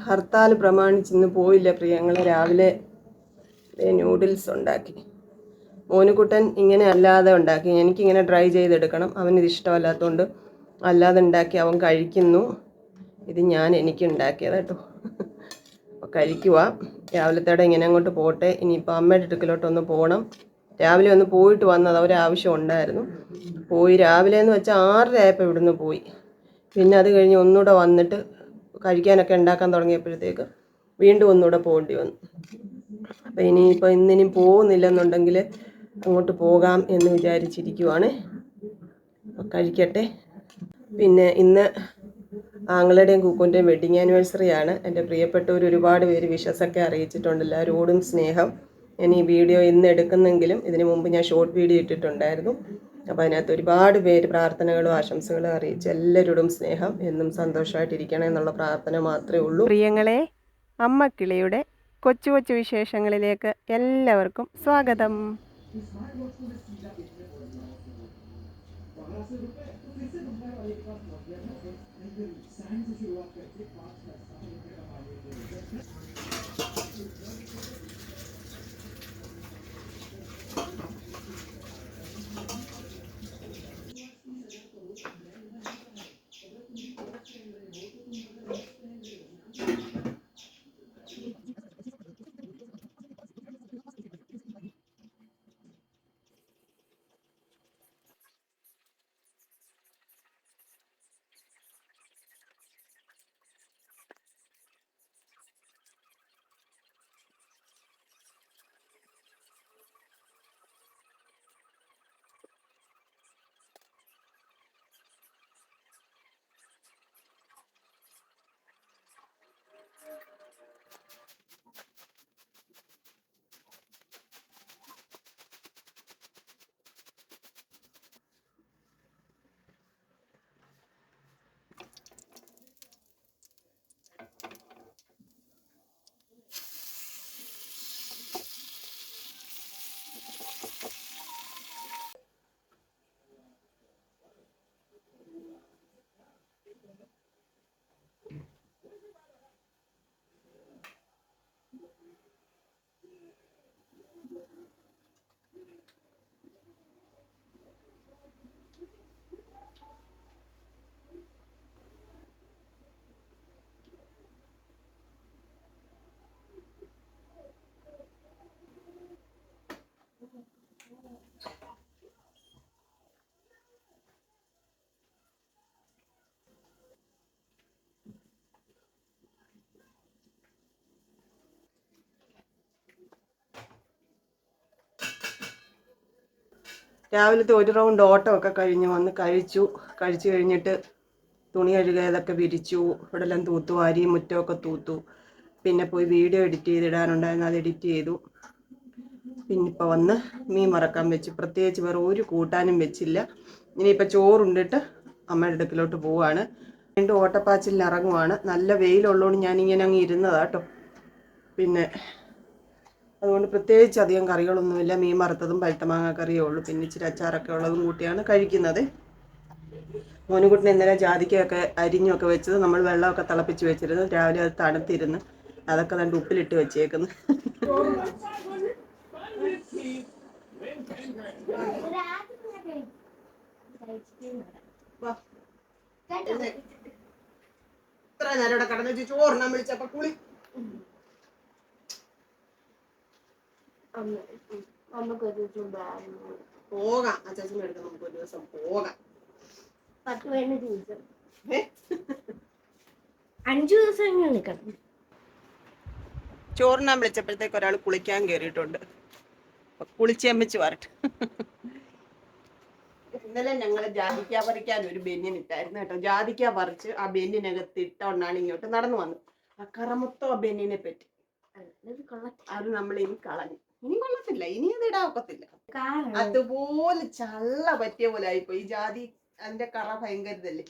ഹർത്താൽ പ്രമാണിച്ച് ഇന്ന് പോയില്ല പ്രിയങ്ങൾ. രാവിലെ നൂഡിൽസ് ഉണ്ടാക്കി. മോനുകുട്ടൻ ഇങ്ങനെ അല്ലാതെ ഉണ്ടാക്കി. എനിക്കിങ്ങനെ ഡ്രൈ ചെയ്തെടുക്കണം. അവനിത് ഇഷ്ടമല്ലാത്തതുകൊണ്ട് അല്ലാതെ ഉണ്ടാക്കി അവൻ കഴിക്കുന്നു. ഇത് എനിക്ക് ഉണ്ടാക്കിയത് കേട്ടോ. അപ്പോൾ കഴിക്കുക. രാവിലത്തേടെ ഇങ്ങനെ അങ്ങോട്ട് പോട്ടെ. ഇനിയിപ്പോൾ അമ്മയുടെ അടുക്കലോട്ടൊന്ന് പോകണം. രാവിലെ ഒന്ന് പോയിട്ട് വന്നത്, ഒരാവശ്യം ഉണ്ടായിരുന്നു. പോയി രാവിലെ എന്ന് വെച്ചാൽ 6:30 ആയപ്പോൾ ഇവിടുന്ന് പോയി. പിന്നെ അത് കഴിഞ്ഞ് ഒന്നുകൂടെ വന്നിട്ട് കഴിക്കാനൊക്കെ ഉണ്ടാക്കാൻ തുടങ്ങിയപ്പോഴത്തേക്ക് വീണ്ടും ഒന്നുകൂടെ പോകേണ്ടി വന്നു. അപ്പോൾ ഇനിയിപ്പോൾ ഇന്നിനി പോകുന്നില്ലെന്നുണ്ടെങ്കിൽ അങ്ങോട്ട് പോകാം എന്ന് വിചാരിച്ചിരിക്കുവാണ്. കഴിക്കട്ടെ. പിന്നെ ഇന്ന് ആങ്ങളുടെയും കുക്കുൻ്റെയും വെഡിങ് ആനിവേഴ്സറിയാണ്. എൻ്റെ പ്രിയപ്പെട്ടവർ ഒരുപാട് പേര് വിഷസൊക്കെ അറിയിച്ചിട്ടുണ്ട്. എല്ലാവരോടും സ്നേഹം. ഞാൻ ഈ വീഡിയോ ഇന്ന് എടുക്കുന്നെങ്കിലും ഇതിനു മുമ്പ് ഞാൻ ഷോർട്ട് വീഡിയോ ഇട്ടിട്ടുണ്ടായിരുന്നു. അപ്പോൾ അതിനകത്ത് ഒരുപാട് പേര് പ്രാർത്ഥനകളും ആശംസകളും അറിയിച്ചു. എല്ലാവരോടും സ്നേഹം. എന്നും സന്തോഷമായിട്ടിരിക്കണം എന്നുള്ള പ്രാർത്ഥന മാത്രമേ ഉള്ളൂ. പ്രിയങ്ങളെ, അമ്മ കിളിയുടെ കൊച്ചു കൊച്ചു വിശേഷങ്ങളിലേക്ക് എല്ലാവർക്കും സ്വാഗതം. രാവിലത്തെ ഒരു റൗണ്ട് ഓട്ടമൊക്കെ കഴിഞ്ഞ് വന്ന് കഴിച്ചു കഴിഞ്ഞിട്ട് തുണി കഴുകിയതൊക്കെ വിരിച്ചു. ഇവിടെ എല്ലാം തൂത്തുവാരി, മുറ്റമൊക്കെ തൂത്തു. പിന്നെ പോയി വീഡിയോ എഡിറ്റ് ചെയ്തിടാനുണ്ടായിരുന്നു, അത് എഡിറ്റ് ചെയ്തു. പിന്നിപ്പോൾ വന്ന് മീൻ വറക്കാൻ വെച്ചു. പ്രത്യേകിച്ച് വേറെ ഒരു കൂട്ടാനും വെച്ചില്ല. ഇനിയിപ്പോൾ ചോറുണ്ടിട്ട് അമ്മയുടെ അടുക്കിലോട്ട് പോവുകയാണ്. വീണ്ടും ഓട്ടപ്പാച്ചിലിന് ഇറങ്ങുവാണ്. നല്ല വെയിലുള്ളതുകൊണ്ട് ഞാനിങ്ങനെ അങ്ങ് ഇരുന്നതാട്ടോ. പിന്നെ അതുകൊണ്ട് പ്രത്യേകിച്ച് അധികം കറികളൊന്നുമില്ല. മീൻ വറുത്തതും പഴുത്തമാങ്ങ കറിയേ ഉള്ളൂ. പിന്നെ ഇച്ചിരി അച്ചാറൊക്കെ ഉള്ളതും കൂട്ടിയാണ് കഴിക്കുന്നത്. മോനുകുട്ടിന് ഇന്നലെ ജാതിക്കയൊക്കെ അരിഞ്ഞൊക്കെ വെച്ചത് നമ്മൾ വെള്ളമൊക്കെ തിളപ്പിച്ച് വെച്ചിരുന്നു. രാവിലെ അത് തണുത്തിരുന്ന് അതൊക്കെ നല്ല ഉപ്പിലിട്ട് വെച്ചേക്കുന്നു. ഇത്ര നേരം ഇവിടെ കടന്നു വെച്ച് ചോറിനാൻ വിളിച്ചപ്പോ കുളി പോകാം. അച്ചാച്ചൻ്റെ അടുത്ത് നമുക്ക് ഒരു ദിവസം പോകാം. 10-15 ദിവസം 5 ദിവസം എങ്ങനെ നിൽക്കണം. ചോറിനാൻ വിളിച്ചപ്പോഴത്തേക്ക് ഒരാൾ കുളിക്കാൻ കയറിയിട്ടുണ്ട്. കുളിച്ചേമ്പിച്ച് വരട്ടെ. ഇന്നലെ ഞങ്ങൾ ജാതിക്ക പറിക്കാൻ ഒരു ബെന്നിന് ഇട്ടായിരുന്നു കേട്ടോ. ജാതിക്ക പറിച്ച് ആ ബെന്നിനകത്ത് ഇട്ടോണ്ടാണ് ഇങ്ങോട്ട് നടന്നു വന്നത്. ആ കറമൊത്തം ആ ബെന്നിനെ പറ്റി അത് നമ്മൾ ഇനി കളഞ്ഞു. ഇനി കൊള്ളത്തില്ല, ഇനി അത് ഇടാൻ ഒക്കത്തില്ല. അതുപോലെ ചള്ള പറ്റിയ പോലെ ആയിപ്പോയി. ഈ ജാതി അതിന്റെ കറ ഭയങ്കരതല്ലേ.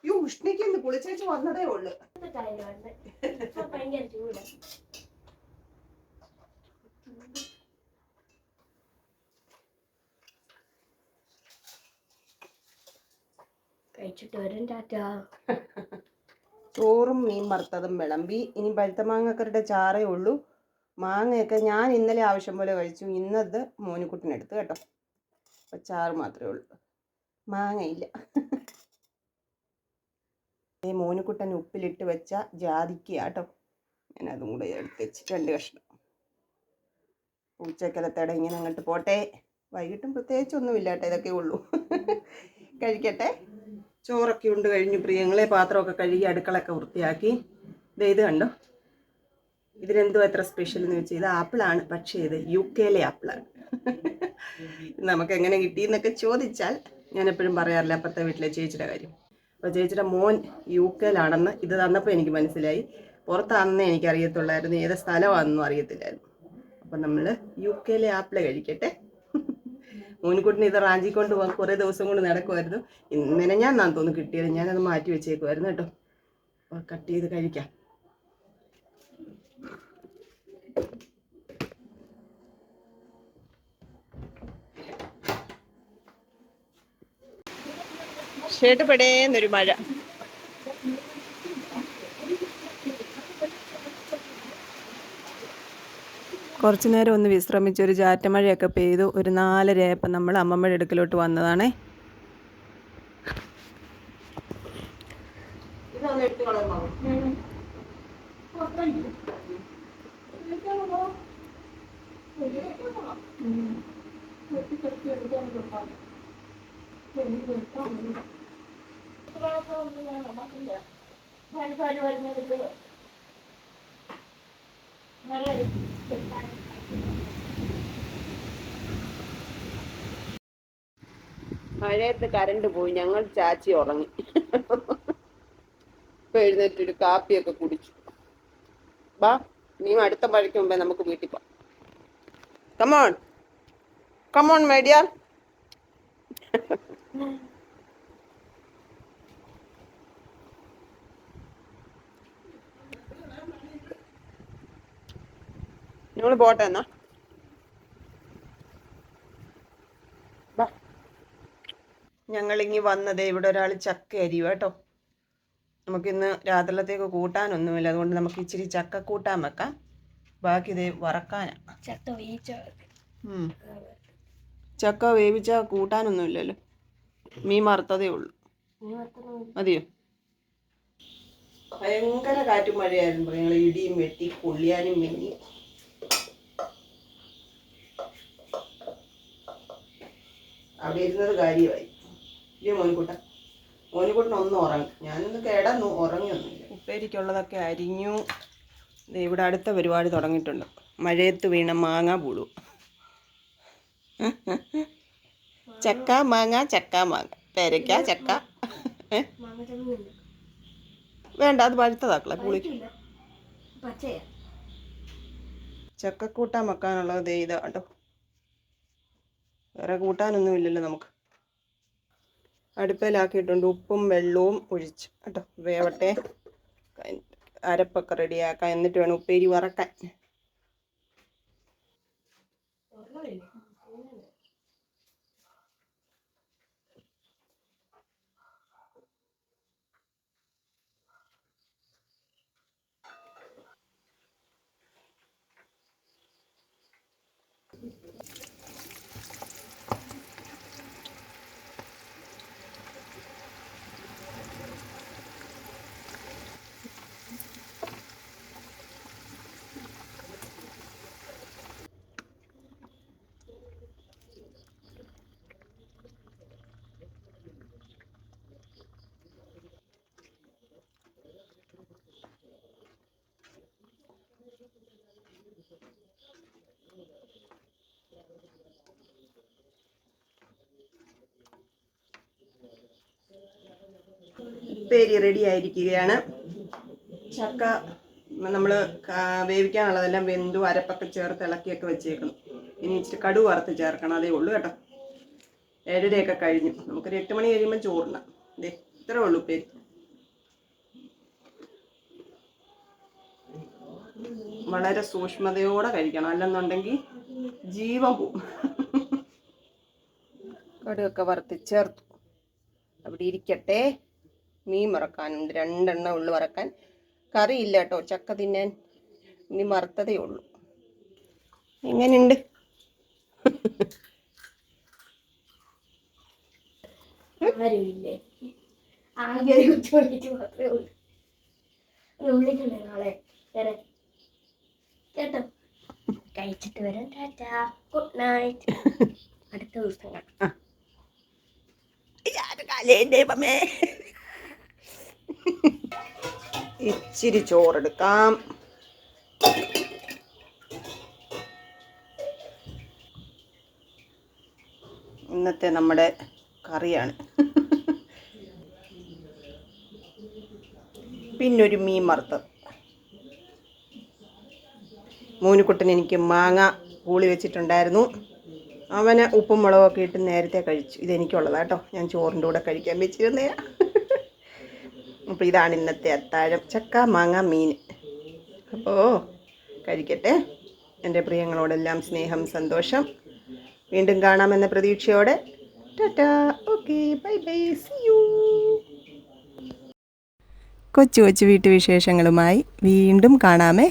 ഈ ഉഷ്ണിക്ക് ഇന്ന് കുളിച്ചേച്ച് വന്നതേ ഉള്ളു. കഴിച്ചിട്ട് വരും. ടാറ്റാ. ചോറും മീൻ വറുത്തതും വിളമ്പി. ഇനി പഴുത്ത മാങ്ങക്കറിയുടെ ചാറേ ഉള്ളൂ. മാങ്ങയൊക്കെ ഞാൻ ഇന്നലെ ആവശ്യം പോലെ കഴിച്ചു. ഇന്നത് മോനുകുട്ടനെടുത്ത് കേട്ടോ. അപ്പോൾ ചാറ് മാത്രമേ ഉള്ളൂ, മാങ്ങയില്ല. മോനുകുട്ടൻ ഉപ്പിലിട്ട് വെച്ച ജാതിക്ക കേട്ടോ. ഞാൻ അതും കൂടെ എടുത്ത് വെച്ച് 2 കഷ്ണം. ഉച്ചക്കലത്തേടെ ഇങ്ങനെ അങ്ങോട്ട് പോട്ടെ. വൈകിട്ടും പ്രത്യേകിച്ചൊന്നുമില്ല കേട്ടോ, ഇതൊക്കെ ഉള്ളൂ. കഴിക്കട്ടെ. ചോറൊക്കെ ഉണ്ട് കഴിഞ്ഞു പ്രിയങ്ങളെ. പാത്രമൊക്കെ കഴുകി അടുക്കളൊക്കെ വൃത്തിയാക്കി. ഇത് കണ്ടോ, ഇതിനെന്തോ എത്ര സ്പെഷ്യൽ എന്ന് വെച്ചാൽ ഇത് ആപ്പിളാണ്. പക്ഷേ ഇത് UK ആപ്പിളാണ്. നമുക്ക് എങ്ങനെ കിട്ടിയെന്നൊക്കെ ചോദിച്ചാൽ ഞാൻ എപ്പോഴും പറയാറില്ല അപ്പുറത്തെ വീട്ടിലെ ചേച്ചിയുടെ കാര്യം. അപ്പോൾ ചേച്ചിയുടെ മോൻ UK ഇത് തന്നപ്പോൾ എനിക്ക് മനസ്സിലായി. പുറത്താണെന്നേ എനിക്കറിയത്തുള്ളായിരുന്നു, ഏത് സ്ഥലമാണെന്നും അറിയത്തില്ലായിരുന്നു. അപ്പം നമ്മൾ UK ആപ്പിൾ കഴിക്കട്ടെ. മോനുകുട്ടിന് ഇത് റാഞ്ചിക്കൊണ്ട് പോകാൻ കുറേ ദിവസം കൊണ്ട് നടക്കുമായിരുന്നു. ഇന്നലെ ഞാൻ തോന്നുന്നു കിട്ടിയത്. ഞാനത് മാറ്റി വെച്ചേക്കുമായിരുന്നു കേട്ടോ. അപ്പോൾ കട്ട് ചെയ്ത് കഴിക്കാം. ഷേട്ടുപടേന്നൊരു മഴ. കുറച്ചു നേരം ഒന്ന് വിശ്രമിച്ച് ഒരു ചാറ്റമഴയൊക്കെ പെയ്തു. ഒരു 4:30 ആയപ്പോൾ നമ്മൾ അമ്മമ്മയുടെ അടുക്കലോട്ട് വന്നതാണേ. മഴയത്ത് കറണ്ട് പോയി. ഞങ്ങൾ ചാച്ചി ഉറങ്ങി. ഇപ്പൊ എഴുന്നേറ്റൊരു കാപ്പിയൊക്കെ കുടിച്ചു. ബാ, നീ അടുത്ത മഴയ്ക്ക് മുമ്പേ നമുക്ക് വീട്ടിൽ പോവാം. Come on come on my dear. ഞങ്ങൾ പോട്ടെ എന്നാ. ഞങ്ങളിങ്ങി വന്നത് ഇവിടെ ഒരാൾ ചക്ക അരിയുക കേട്ടോ. നമുക്കിന്ന് രാത്രിയിലത്തേക്ക് കൂട്ടാനൊന്നുമില്ല, അതുകൊണ്ട് നമുക്ക് ഇച്ചിരി ചക്ക കൂട്ടാൻ വെക്കാം. ബാക്കി ഇതേ വറക്കാനാണ്. ചക്ക വേവിച്ച കൂട്ടാനൊന്നുമില്ലല്ലോ, മീൻ വറുത്തതേ ഉള്ളൂ. മതിയോ? ഭയങ്കര കാറ്റും മഴയായിരുന്നു. ഞങ്ങൾ ഇടിയും വെട്ടി കൊള്ളിയാനും മിന്നി. അവിടെ ഇരുന്നത് കാര്യമായി. ഇല്ലേ മോനുകുട്ടൻ ഒന്ന് ഉറങ്ങി. ഞാനൊന്ന് കിടന്നു, ഉറങ്ങിയൊന്നുമില്ല. ഉപ്പേരിക്കുള്ളതൊക്കെ അരിഞ്ഞു. ഇവിടെ അടുത്ത പരിപാടി തുടങ്ങിയിട്ടുണ്ട്. മഴയത്ത് വീണ മാങ്ങ പൂളു. ചക്ക മാങ്ങ, ചക്ക മാങ്ങ, പേരയ്ക്ക ചക്ക. വേണ്ട, അത് പഴുത്തതാക്കളെ പുളിക്ക്. ചക്കക്കൂട്ടാൻ വെക്കാനുള്ളത് ഇതാ കേട്ടോ. വേറെ കൂട്ടാനൊന്നും ഇല്ലല്ലോ നമുക്ക്. അടുപ്പിലാക്കിയിട്ടുണ്ട്. ഉപ്പും വെള്ളവും ഒഴിച്ച് കേട്ടോ. വേവട്ടെ, അരപ്പൊക്കെ റെഡിയാക്കാം. എന്നിട്ട് വേണം ഉപ്പേരി വറക്കാൻ. ഉപ്പേരി റെഡി ആയിരിക്കുകയാണ്. ചക്ക നമ്മൾ വേവിക്കാനുള്ളതെല്ലാം വെന്തു, അരപ്പൊക്കെ ചേർത്ത് ഇളക്കിയൊക്കെ വെച്ചേക്കണം. ഇനി ഇച്ചിരി കടുക് വറുത്ത് ചേർക്കണം, അതേ ഉള്ളൂ കേട്ടോ. 7:30 കഴിഞ്ഞു. നമുക്കൊരു 8 മണി കഴിയുമ്പോൾ ചോറിനാം. ഇതേ ഇത്രേ ഉള്ളൂ ഉപ്പേരി. വളരെ സൂക്ഷ്മതയോടെ കഴിക്കണം, അല്ലെന്നുണ്ടെങ്കിൽ ജീവൻ പോവും. കടുകൊക്കെ വറുത്ത് ചേർത്തു. അവിടെ ഇരിക്കട്ടെ. മീൻ വറക്കാനുണ്ട്, 2 എണ്ണം ഉള്ളു വറക്കാൻ. കറിയില്ല കേട്ടോ, ചക്ക തിന്നാൻ ഇനി വറുത്തതേ ഉള്ളൂ. എങ്ങനെയുണ്ട്? ആരുമില്ലേ, ആകെ ഒരു കുട്ടി മാത്രമേ ഉള്ളൂ. വിളിക്കണ്ടേ നാളെ വരാൻ? കേട്ടോ, കഴിച്ചിട്ട് വരാം. Tata, good night. അടുത്ത ദിവസം കാണാം. ഇച്ചിരി ചോറെടുക്കാം. ഇന്നത്തെ നമ്മുടെ കറിയാണ്. പിന്നൊരു മീൻ വറുത്തത്. മോനുകുട്ടൻ എനിക്ക് മാങ്ങ പൂളി വെച്ചിട്ടുണ്ടായിരുന്നു. അവന് ഉപ്പും മുളകൊക്കെ ഇട്ട് നേരത്തെ കഴിച്ചു. ഇതെനിക്കുള്ളതാണ് കേട്ടോ, ഞാൻ ചോറിൻ്റെ കൂടെ കഴിക്കാൻ വെച്ചിരുന്നേ. അപ്പോൾ ഇതാണ് ഇന്നത്തെ അത്താഴം, ചക്ക മാങ്ങ മീൻ. അപ്പോൾ കഴിക്കട്ടെ. എൻ്റെ പ്രിയങ്ങളോടെല്ലാം സ്നേഹം, സന്തോഷം. വീണ്ടും കാണാമെന്ന പ്രതീക്ഷയോടെ tata. Okay, bye bye, see you. കൊച്ചു കൊച്ചു വീട്ടുവിശേഷങ്ങളുമായി വീണ്ടും കാണാമേ.